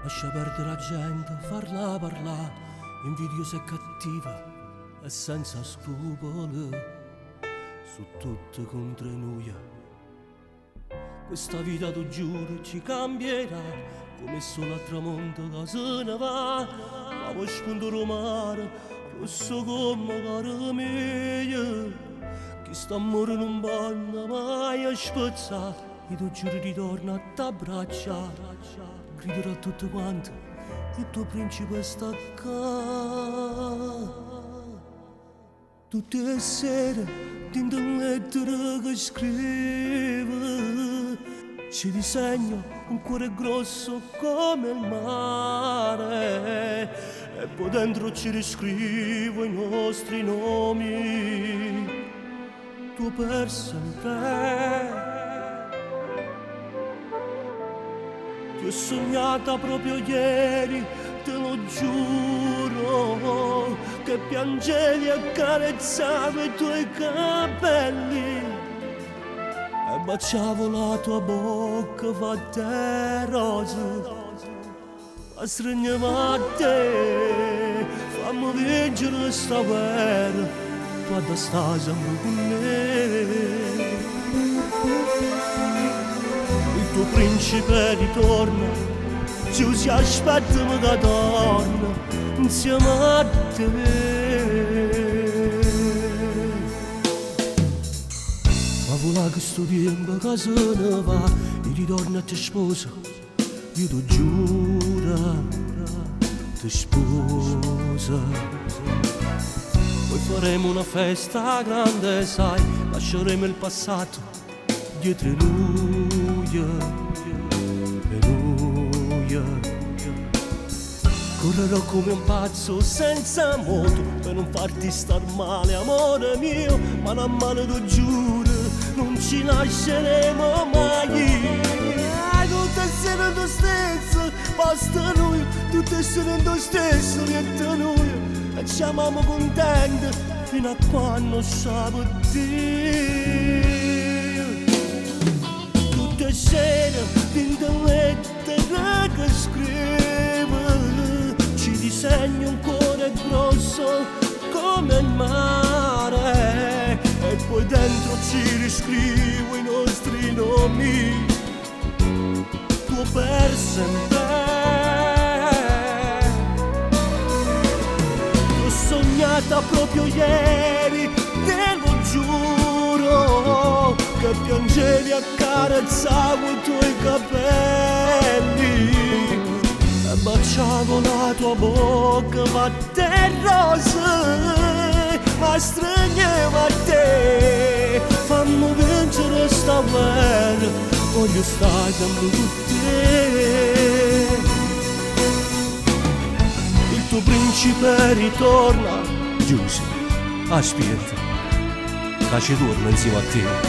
Lascia perdere la gente, farla parlare, invidiosa e cattiva e senza scrupoli, su tutto contro noi. Questa vita, tu giuro, ci cambierà, come solo a tramonto che se ne va, ma poi spunto romano, rosso come caramelle, chi sta morendo non vanno mai a spezzare, e tu giuro ritorna a t'abbracciare, griderò a tutti quanti, il tuo principe sta qua. Tutte le sere, dentro un lettera che scrive, ci disegna un cuore grosso come il mare, e poi dentro ci riscrivo i nostri nomi, tu per sempre. Ti ho sognata proprio ieri, te lo giuro, che piangevi e accarezzavi i tuoi capelli e baciavo la tua bocca fatta di rose, ma stringevo a te, fammi vincere sta guerra, tu ad stai sempre con me. Il tuo principe ritorna, ci si aspetta che torna insieme a te. Ma vola che sto tempo che se ne va, e ritorna a te sposa, io ti giuro, ti sposa. Poi faremo una festa grande, sai, lasceremo il passato dietro noi. Correrò come un pazzo senza moto per non farti star male, amore mio, mano a mano tu giuro, non ci lasceremo mai. Tutte essere tu stesso, basta noi, tutte essere tu stesso, niente noi, e ci amiamo contenti fino a quando sappiamo Dio. Tutte sere, dentro lettere che scrive, disegno un cuore grosso come il mare, e poi dentro ci riscrivo i nostri nomi, tuo per sempre. L'ho sognata proprio ieri, te lo giuro, che piangevi e accarezzavo i tuoi capelli, baciavo la tua bocca fatta di rose, ma stringevo a te, fammi vincere sta guerra, voglio stare sempre con te. Il tuo principe ritorna, Giuse, aspetta, che ci torna insieme a te.